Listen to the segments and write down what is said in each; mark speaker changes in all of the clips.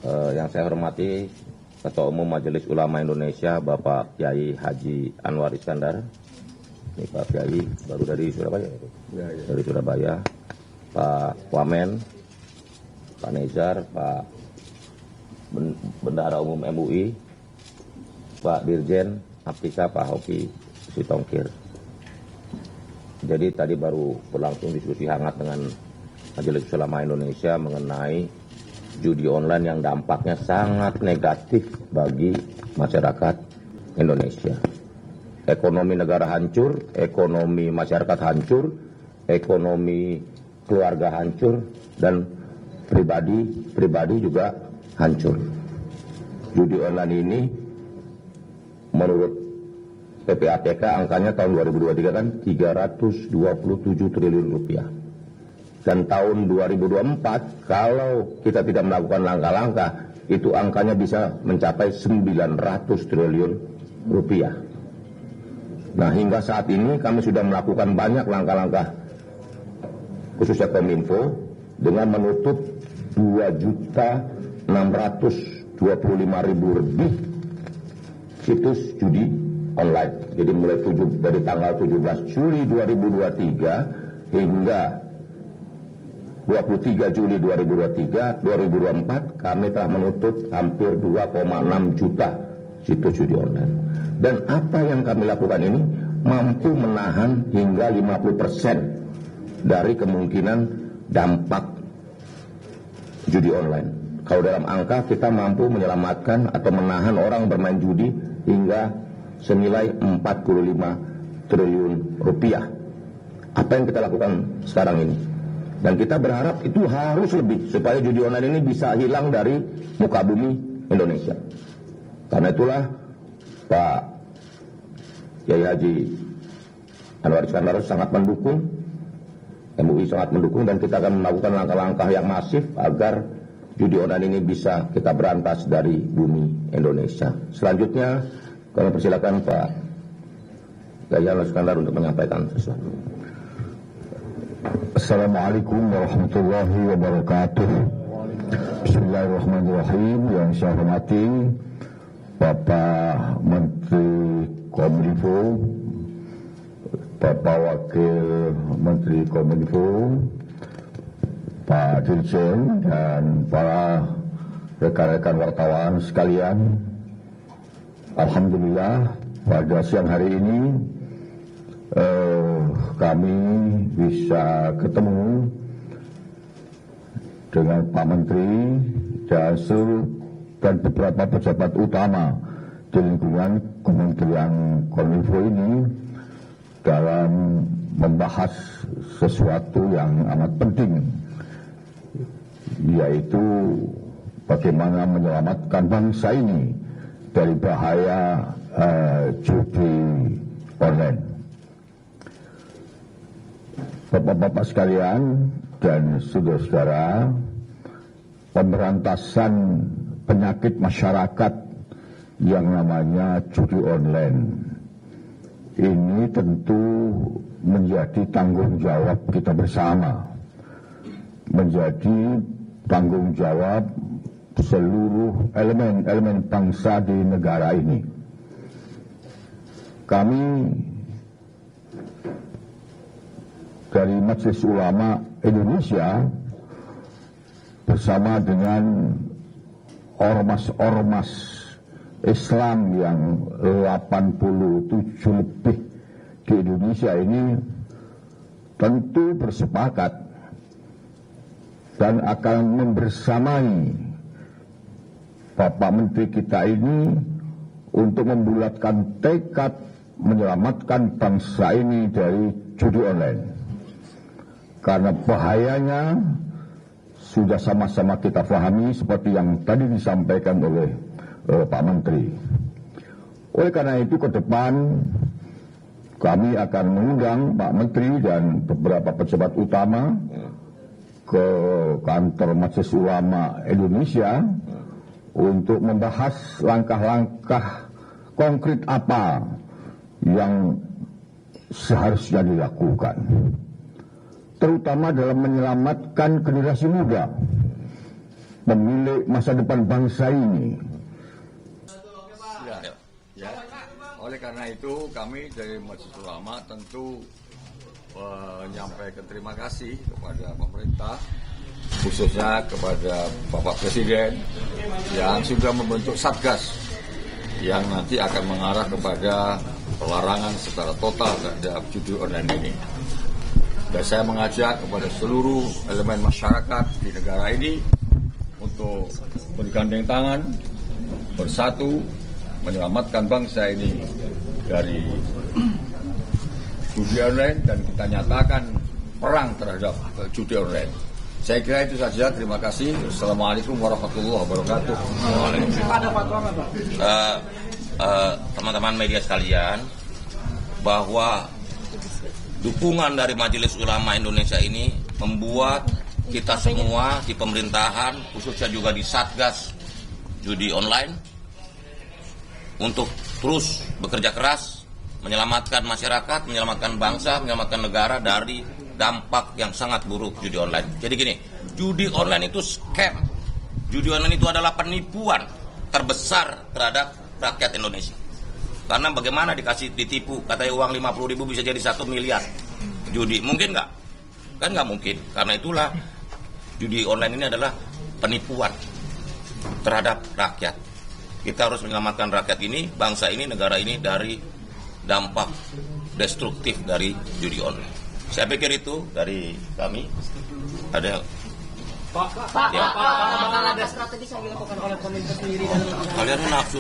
Speaker 1: Yang saya hormati Ketua Umum Majelis Ulama Indonesia Bapak Kiai Haji Anwar Iskandar. Ini Pak Kiai baru dari Surabaya. Ya. Dari Surabaya. Pak Wamen, Pak Nezar, Pak Bendahara Umum MUI, Pak Dirjen Aptika, Pak Hoki Sitongkir. Jadi tadi baru berlangsung diskusi hangat dengan Majelis Ulama Indonesia mengenai judi online yang dampaknya sangat negatif bagi masyarakat Indonesia. Ekonomi negara hancur, ekonomi masyarakat hancur, ekonomi keluarga hancur, dan pribadi juga hancur. Judi online ini menurut PPATK angkanya tahun 2023 kan 327 triliun rupiah. Dan tahun 2024 kalau kita tidak melakukan langkah-langkah itu angkanya bisa mencapai 900 triliun rupiah. Nah, hingga saat ini kami sudah melakukan banyak langkah-langkah khususnya Kominfo dengan menutup 2.625.000 lebih situs judi online. Jadi mulai dari tanggal 17 Juli 2023 hingga 23 Juli 2024 kami telah menutup hampir 2,6 juta situs judi online. Dan apa yang kami lakukan ini mampu menahan hingga 50% dari kemungkinan dampak judi online. Kalau dalam angka kita mampu menyelamatkan atau menahan orang bermain judi hingga senilai 45 triliun rupiah. Apa yang kita lakukan sekarang ini? Dan kita berharap itu harus lebih supaya judi online ini bisa hilang dari muka bumi Indonesia. Karena itulah Pak Kiai Haji Anwar Iskandar sangat mendukung, MUI sangat mendukung, dan kita akan melakukan langkah-langkah yang masif agar judi online ini bisa kita berantas dari bumi Indonesia. Selanjutnya kami persilakan Pak Kiai Anwar Iskandar untuk menyampaikan sesuatu.
Speaker 2: Assalamualaikum warahmatullahi wabarakatuh. Bismillahirrahmanirrahim. Yang saya hormati Bapak Menteri Kominfo, Bapak Wakil Menteri Kominfo, Pak Dirjen, dan para rekan-rekan wartawan sekalian. Alhamdulillah pada siang hari ini kami bisa ketemu dengan Pak Menteri dan beberapa pejabat utama di lingkungan Kementerian Kominfo ini dalam membahas sesuatu yang amat penting, yaitu bagaimana menyelamatkan bangsa ini dari bahaya judi online. Bapak-bapak sekalian dan saudara-saudara, pemberantasan penyakit masyarakat yang namanya judi online ini tentu menjadi tanggung jawab kita bersama, menjadi tanggung jawab seluruh elemen bangsa di negara ini. Kami dari Majelis Ulama Indonesia bersama dengan ormas-ormas Islam yang 87 lebih di Indonesia ini tentu bersepakat dan akan membersamai Bapak Menteri kita ini untuk membulatkan tekad menyelamatkan bangsa ini dari judi online. Karena bahayanya sudah sama-sama kita pahami seperti yang tadi disampaikan oleh Pak Menteri. Oleh karena itu ke depan kami akan mengundang Pak Menteri dan beberapa pejabat utama ke kantor Majelis Ulama Indonesia untuk membahas langkah-langkah konkret apa yang seharusnya dilakukan, terutama dalam menyelamatkan generasi muda pemilik masa depan bangsa ini.
Speaker 3: Ya. Oleh karena itu kami dari Majelis Ulama tentu menyampaikan terima kasih kepada pemerintah, khususnya kepada Bapak Presiden yang sudah membentuk Satgas yang nanti akan mengarah kepada pelarangan secara total terhadap judi online ini. Dan saya mengajak kepada seluruh elemen masyarakat di negara ini untuk bergandeng tangan, bersatu, menyelamatkan bangsa ini dari judi online dan kita nyatakan perang terhadap judi online. Saya kira itu saja. Terima kasih. Assalamualaikum warahmatullahi wabarakatuh.
Speaker 4: Teman-teman media sekalian, bahwa dukungan dari Majelis Ulama Indonesia ini membuat kita semua di pemerintahan, khususnya juga di Satgas judi online, untuk terus bekerja keras menyelamatkan masyarakat, menyelamatkan bangsa, menyelamatkan negara dari dampak yang sangat buruk judi online. Jadi gini, judi online itu scam. Judi online itu adalah penipuan terbesar terhadap rakyat Indonesia. Karena bagaimana ditipu, katanya uang 50.000 bisa jadi 1 miliar. Judi, mungkin nggak? Kan nggak mungkin. Karena itulah judi online ini adalah penipuan terhadap rakyat. Kita harus menyelamatkan rakyat ini, bangsa ini, negara ini dari dampak destruktif dari judi online. Saya pikir itu dari kami. Ada
Speaker 5: Pak, apakah ada strategi yang dilakukan oleh pemerintah sendiri dalam
Speaker 4: kalian nafsu.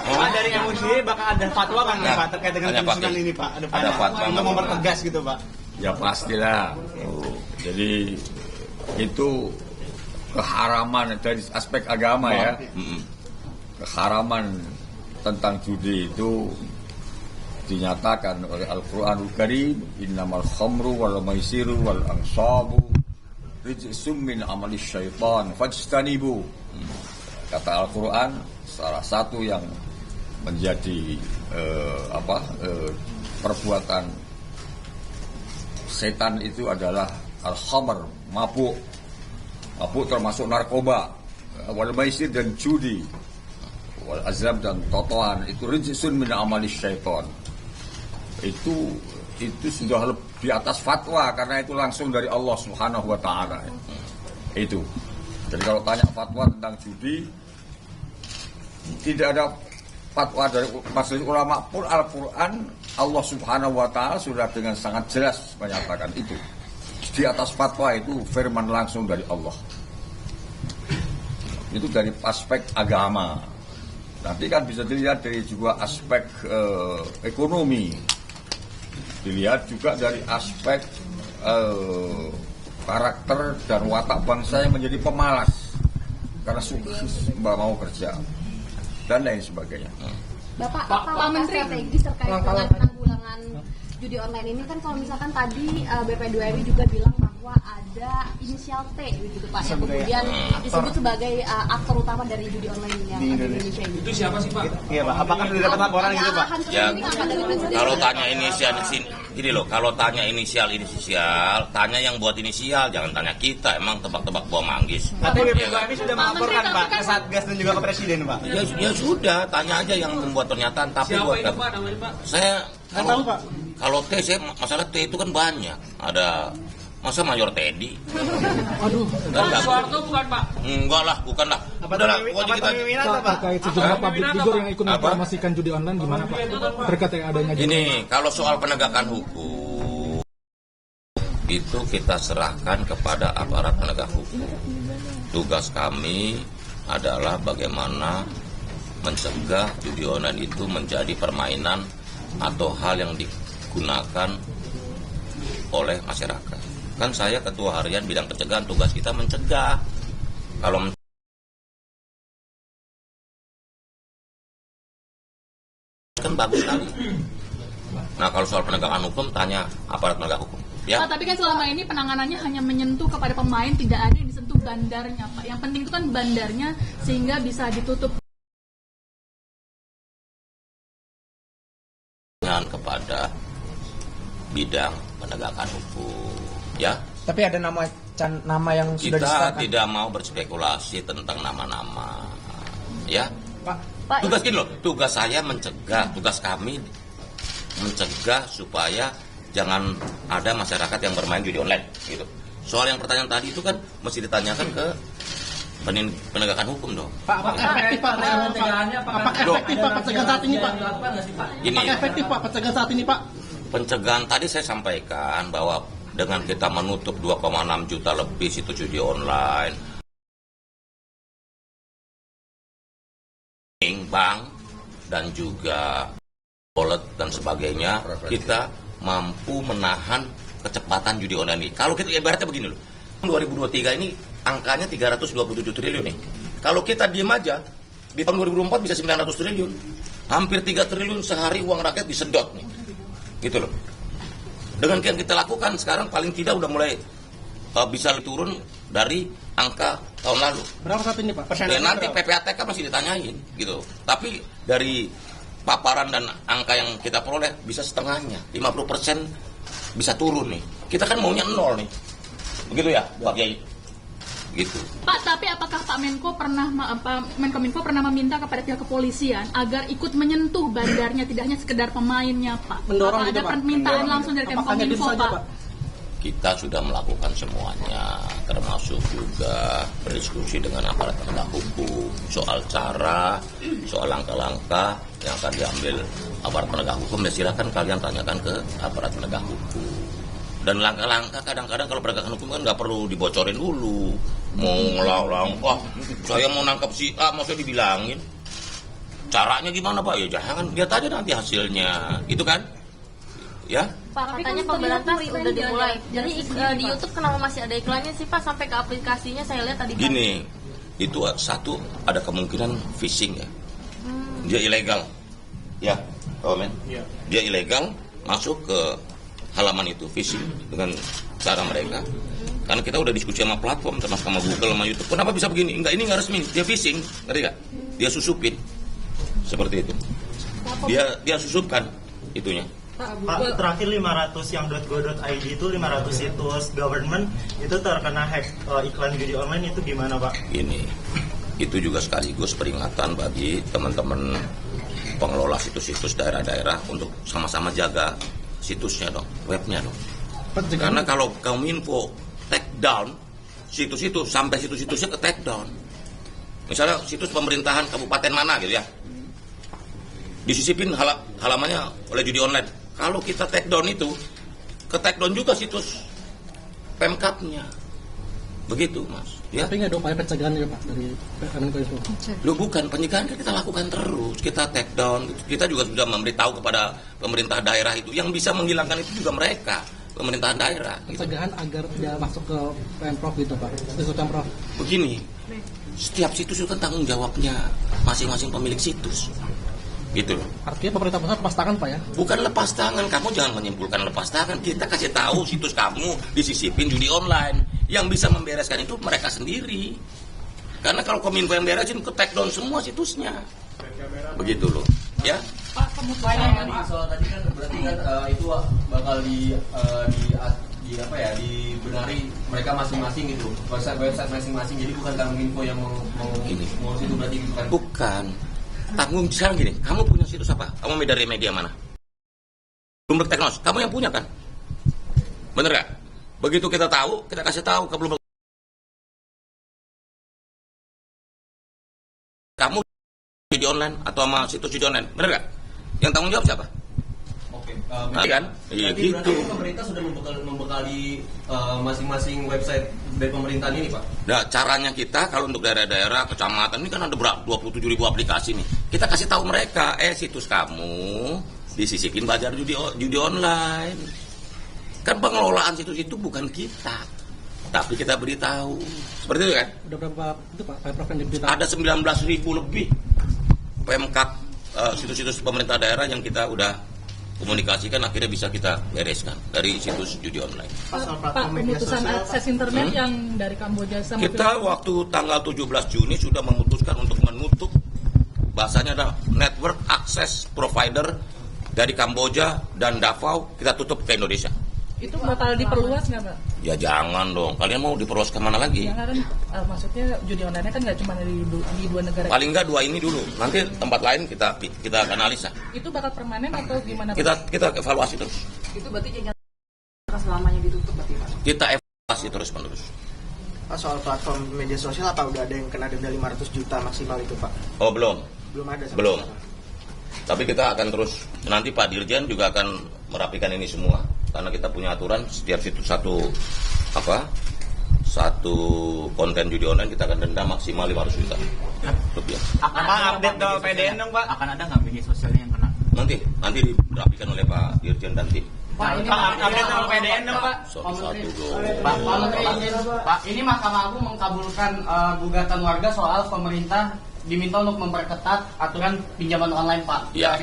Speaker 5: Pak, dari MUI bakal ada fatwa kan Pak terkait dengan penyusunan ini Pak?
Speaker 4: Ada fatwa
Speaker 5: untuk mempertegas gitu Pak.
Speaker 3: Ya pastilah. Jadi itu keharaman dari aspek agama ya. Keharaman tentang judi itu dinyatakan oleh Al-Quranul Karim, innamal khamru wal maisiru wal ansabu rijsum min amali syaitan fajtanibu. Kata Al-Quran, salah satu yang menjadi perbuatan setan itu adalah al-khamr, mabuk. Mabuk termasuk narkoba, wal maisir dan judi, wal azab dan totoan, itu rijsun min amali syaitan. Itu sudah di atas fatwa karena itu langsung dari Allah Subhanahu wa taala. Itu. Jadi kalau tanya fatwa tentang judi, tidak ada fatwa dari Majelis Ulama pun. Al-Qur'an, Allah Subhanahu wa taala sudah dengan sangat jelas menyatakan itu. Di atas fatwa itu firman langsung dari Allah. Itu dari aspek agama. Nanti kan bisa dilihat dari juga aspek ekonomi. Dilihat juga dari aspek karakter dan watak bangsa yang menjadi pemalas karena sukses mau kerja dan lain sebagainya.
Speaker 6: Pak Menteri strategis terkait dengan penanggulangan judi online ini kan, kalau misalkan tadi BP2MI juga bilang bahwa ada inisial T gitu Pak, yang kemudian disebut sebagai aktor utama dari judi online yang di Indonesia ini.
Speaker 5: Itu siapa sih Pak? Iya Pak, apakah sudah dapat laporan gitu Pak?
Speaker 4: Ya, kalau tanya inisial gini loh, kalau tanya inisial, tanya yang buat inisial, jangan tanya kita, emang tebak-tebak buah manggis.
Speaker 5: Tapi BP2MI sudah melaporkan Pak ke Satgas dan juga ke Presiden Pak.
Speaker 4: Ya sudah, tanya aja yang membuat pernyataan. Tapi
Speaker 5: siapa
Speaker 4: buat
Speaker 5: itu Pak namanya Pak?
Speaker 4: Saya
Speaker 5: tahu Pak.
Speaker 4: Kalau T, masalah T itu kan banyak. Ada masa Mayor Teddy.
Speaker 5: Aduh. Pak Soeharto bukan Pak?
Speaker 4: Enggak lah, bukan lah.
Speaker 5: Apa pemimpinan Pak?
Speaker 7: Terkait sejumlah public figure yang ikut mempromosikan judi online gimana Pak? Terkait yang adanya judi.
Speaker 4: Ini kalau soal penegakan hukum itu kita serahkan kepada aparat penegak hukum. Tugas kami adalah bagaimana mencegah judi online itu menjadi permainan atau hal yang digunakan oleh masyarakat. Kan saya ketua harian bidang pencegahan, tugas kita mencegah. Kalau kan bagus sekali. Nah, kalau soal penegakan hukum tanya aparat penegak hukum. Ya.
Speaker 8: Pak, tapi kan selama ini penanganannya hanya menyentuh kepada pemain, tidak ada yang disentuh bandarnya, Pak. Yang penting itu kan bandarnya sehingga bisa ditutup.
Speaker 4: Kepada bidang penegakan hukum, ya.
Speaker 5: Tapi ada nama nama yang sudah
Speaker 4: Kita
Speaker 5: disahkan.
Speaker 4: tidak mau berspekulasi tentang nama-nama. Ya.
Speaker 5: Pak,
Speaker 4: Tugas gini loh, tugas saya mencegah, tugas kami mencegah supaya jangan ada masyarakat yang bermain judi online gitu. Soal yang pertanyaan tadi itu kan mesti ditanyakan ke penegakan hukum dong.
Speaker 5: apakah efektif Pak pencegahan saat ini Pak?
Speaker 4: Ini
Speaker 5: Apakah efektif Pak pencegahan saat ini Pak?
Speaker 4: pencegahan tadi saya sampaikan bahwa dengan kita menutup 2,6 juta lebih situs judi online, bank dan juga wallet dan sebagainya, kita mampu menahan kecepatan judi online ini. Kalau kita ibaratnya begini loh, 2023 ini angkanya 327 triliun nih. Kalau kita diem aja, di tahun 2024 bisa 900 triliun. Hampir 3 triliun sehari uang rakyat disedot nih. Gitu loh. Dengan yang kita lakukan sekarang paling tidak udah mulai bisa turun dari angka tahun lalu.
Speaker 5: Berapa saat ini Pak?
Speaker 4: Dan nanti PPATK masih ditanyain gitu. Tapi dari paparan dan angka yang kita peroleh bisa setengahnya, 50% bisa turun nih. Kita kan maunya 0 nih. Begitu ya, Pak Kiai? Gitu.
Speaker 8: Pak, tapi apakah Pak Menko Menkominfo pernah meminta kepada pihak kepolisian agar ikut menyentuh bandarnya, tidak hanya sekedar pemainnya, Pak?
Speaker 5: Mendorong
Speaker 8: apa
Speaker 5: gitu,
Speaker 8: ada
Speaker 5: Pak?
Speaker 8: permintaan langsung dari Menkominfo, Pak?
Speaker 4: Kita sudah melakukan semuanya, termasuk juga berdiskusi dengan aparat penegak hukum soal cara, soal langkah-langkah yang akan diambil aparat penegak hukum. Ya silakan kalian tanyakan ke aparat penegak hukum. Dan langkah-langkah kadang-kadang kalau penegakan hukum kan nggak perlu dibocorin dulu. Mau ngelalang, wah saya mau nangkap si A, maksudnya dibilangin. Caranya gimana Pak? Ya jangan, lihat aja nanti hasilnya. Itu kan? Ya?
Speaker 6: Pak, katanya pemberantasan sudah dimulai. Jadi di YouTube kenapa masih ada iklannya sih Pak? Sampai ke aplikasinya saya lihat tadi.
Speaker 4: Gini, itu satu ada kemungkinan phishing ya. Dia ilegal. Ya, tahu men? Dia ilegal masuk ke halaman itu phishing dengan cara mereka. Karena kita udah diskusi sama platform termasuk sama Google sama YouTube. Kenapa bisa begini? Enggak, ini nggak resmi. Dia phishing, ngerti nggak? Dia susupin. Seperti itu. Dia susupkan itunya.
Speaker 9: Pak, terakhir 500 yang .go.id itu 500 situs government itu terkena hack iklan judi online, itu gimana Pak?
Speaker 4: Ini itu juga sekaligus peringatan bagi teman-teman pengelola situs-situs daerah-daerah untuk sama-sama jaga situsnya dong, webnya dong. Karena kalau Kominfo take down situs-situs, sampai situs-situsnya ke take down. Misalnya situs pemerintahan kabupaten mana gitu ya, disisipin halamannya oleh judi online. Kalau kita take down itu, ke take down juga situs Pemkapnya. Begitu Mas. Ya?
Speaker 5: Tapi nggak ada upaya pencegahan ya Pak dari Menkominfo?
Speaker 4: Loh bukan, pencegahan kan kita lakukan terus. Kita take down, kita juga sudah memberitahu kepada pemerintah daerah itu. Yang bisa menghilangkan itu juga mereka, pemerintahan daerah.
Speaker 5: Pencegahan agar tidak masuk ke Pemprov gitu Pak, situs Pemprov.
Speaker 4: Begini, setiap situs itu kan tanggung jawabnya masing-masing pemilik situs. Gitu loh.
Speaker 5: Artinya pemerintah pusat lepas tangan Pak ya?
Speaker 4: Bukan lepas tangan, kamu jangan menyimpulkan lepas tangan. Kita kasih tahu situs kamu disisipin judi online. Yang bisa membereskan itu mereka sendiri. Karena kalau Kominfo yang beresin, ke take down semua situsnya. Begitu loh. Ya.
Speaker 10: Pak, soal tadi kan berarti kan itu bakal dibenari mereka masing-masing gitu. Website masing-masing. Jadi bukan Kominfo yang mau situ berarti bukan.
Speaker 4: Bukan. Tanggung sekarang gini, kamu punya situs apa? Kamu dari media mana? Bloomberg Technos, kamu yang punya kan? Bener gak? Begitu kita tahu, kita kasih tahu ke Bloomberg. Kamu judi online atau sama situs judi online, bener gak? Yang tanggung jawab siapa?
Speaker 10: Oke,
Speaker 4: kan? Iya gitu.
Speaker 10: Pemerintah sudah membekali masing-masing website dari pemerintahan ini, Pak.
Speaker 4: Nah, caranya kita kalau untuk daerah-daerah, kecamatan ini kan ada berapa? 27.000 aplikasi nih. Kita kasih tahu mereka, situs kamu disisipin bazar judi online. Kan pengelolaan situs itu bukan kita, tapi kita beritahu. Seperti itu kan?
Speaker 5: Udah berapa itu Pak Pemprov yang diberitahu?
Speaker 4: Ada 19.000 lebih Pemkap situs-situs pemerintah daerah yang kita udah komunikasikan, akhirnya bisa kita bereskan dari situs judi online.
Speaker 8: Pak, pemutusan akses internet yang dari Kamboja sama
Speaker 4: kita waktu tanggal 17 Juni sudah memutuskan untuk menutup, bahasanya ada network access provider dari Kamboja dan Davao, kita tutup ke Indonesia.
Speaker 11: Itu bakal diperluas nggak, Pak?
Speaker 4: Ya jangan dong. Kalian mau diperluas kemana lagi?
Speaker 11: Ya kan, maksudnya judi online kan nggak cuma di dua negara.
Speaker 4: Paling nggak 2 ini dulu. Nanti tempat lain kita analisa.
Speaker 11: Itu bakal permanen atau gimana, Pak?
Speaker 4: Kita evaluasi terus.
Speaker 11: Itu berarti jangan selamanya ditutup, berarti, Pak?
Speaker 4: Kita evaluasi terus menerus.
Speaker 5: Pak, soal platform media sosial apa udah ada yang kena denda 500 juta maksimal itu, Pak?
Speaker 4: Oh belum.
Speaker 5: Belum ada.
Speaker 4: Belum. Tapi kita akan terus. Nanti Pak Dirjen juga akan merapikan ini semua. Karena kita punya aturan setiap situ satu konten judi online kita akan denda maksimal 500 juta rupiah.
Speaker 5: Apa update ke PDN dong, Pak?
Speaker 10: Akan ada nggak media sosialnya yang kena?
Speaker 4: Nanti dirapikan oleh Pak Dirjen dan tim.
Speaker 5: Pak, ini update ke PDN dong, Pak.
Speaker 4: Satu dong.
Speaker 12: Pak, ini Mahkamah Agung mengkabulkan gugatan warga soal pemerintah diminta untuk memperketat aturan pinjaman online, Pak.
Speaker 4: Ya,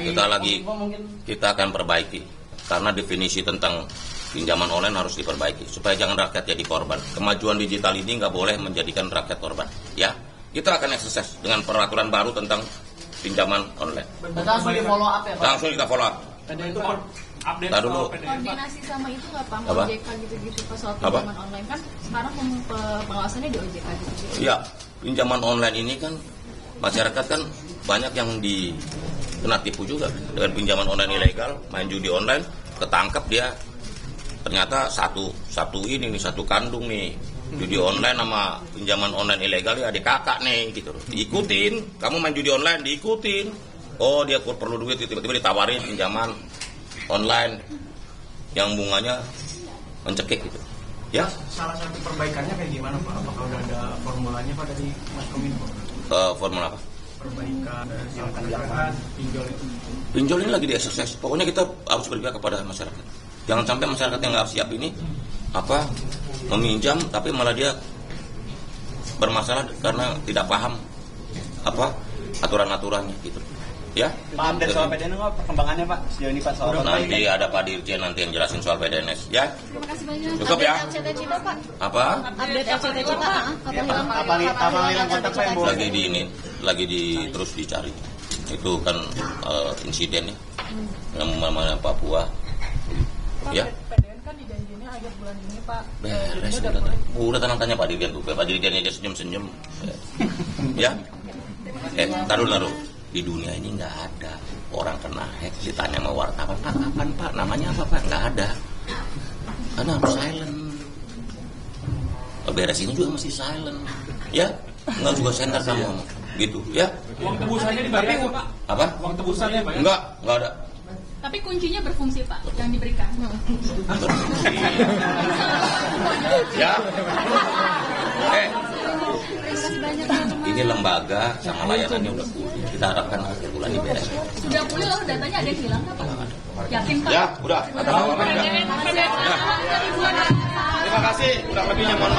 Speaker 4: kita akan perbaiki. Karena definisi tentang pinjaman online harus diperbaiki supaya jangan rakyat jadi korban. Kemajuan digital ini nggak boleh menjadikan rakyat korban. Ya, kita akan eksersis dengan peraturan baru tentang pinjaman online.
Speaker 12: Langsung di follow up ya, Pak?
Speaker 4: Langsung kita follow up.
Speaker 8: Itu
Speaker 4: update dulu.
Speaker 6: Koordinasi sama itu nggak, Pak?
Speaker 4: Apa?
Speaker 6: OJK gitu-gitu pas soal pinjaman online kan sekarang pengawasannya di OJK gitu.
Speaker 4: Ya, pinjaman online ini kan masyarakat kan banyak yang kena tipu juga dengan pinjaman online ilegal, main judi online, ketangkap dia ternyata satu kandung nih judi online sama pinjaman online ilegal ya adik kakak nih gitu. Diikutin, kamu main judi online diikutin. Oh dia perlu duit, tiba-tiba ditawarin pinjaman online yang bunganya mencekik gitu. Ya.
Speaker 5: Salah satu perbaikannya kayak gimana, Pak? Apakah udah ada formulanya, Pak, dari Mas Kominfo?
Speaker 4: Formula apa?
Speaker 5: Perbaikan yang katakan pinjol itu.
Speaker 4: Pinjol ini lagi dieksersis. Pokoknya kita harus berpihak kepada masyarakat. Jangan sampai masyarakat yang nggak siap ini meminjam tapi malah dia bermasalah karena tidak paham aturan-aturannya gitu. Ya.
Speaker 5: Pak, update soal PDN nggak perkembangannya, Pak? Sejauh ini, Pak, soal
Speaker 4: nanti ada Pak Dirjen nanti yang jelasin soal PDNS. Ya.
Speaker 6: Terima kasih banyak.
Speaker 4: Cukup ya.
Speaker 6: Update LCT Cita, Pak.
Speaker 4: Apa?
Speaker 6: Update LCT Cita, Pak.
Speaker 5: Kapal hilang kontak, Pak.
Speaker 4: Lagi terus dicari. Itu kan insiden ya. Yang mana Papua. Ya.
Speaker 11: PDN kan dijanjinya akhir bulan ini, Pak.
Speaker 4: Beres udah tanya Pak Dirjen tuh. Pak Dirjen aja senyum-senyum. Ya. Taruh. Di dunia ini nggak ada orang kena hack ditanya sama wartawan, Pak kapan Pak, namanya apa Pak, nggak ada, karena harus silent. Beres ini juga masih silent, ya nggak juga center sama ngomong gitu, ya.
Speaker 7: Uang tebusannya dibayar nggak, Pak?
Speaker 4: Apa?
Speaker 7: Uang tebusannya Pak?
Speaker 4: Nggak ada.
Speaker 8: Tapi kuncinya berfungsi, Pak, yang diberikan.
Speaker 4: Ya. Ini lembaga sama layanannya udah pulih. Kita harapkan akhir bulan ini beres.
Speaker 8: Sudah pulih loh, datanya ada yang hilang nggak, Pak? Yakin, Pak?
Speaker 4: Ya, udah.
Speaker 8: Terima kasih.
Speaker 4: Terima kasih. Udah lebihnya mohon maaf.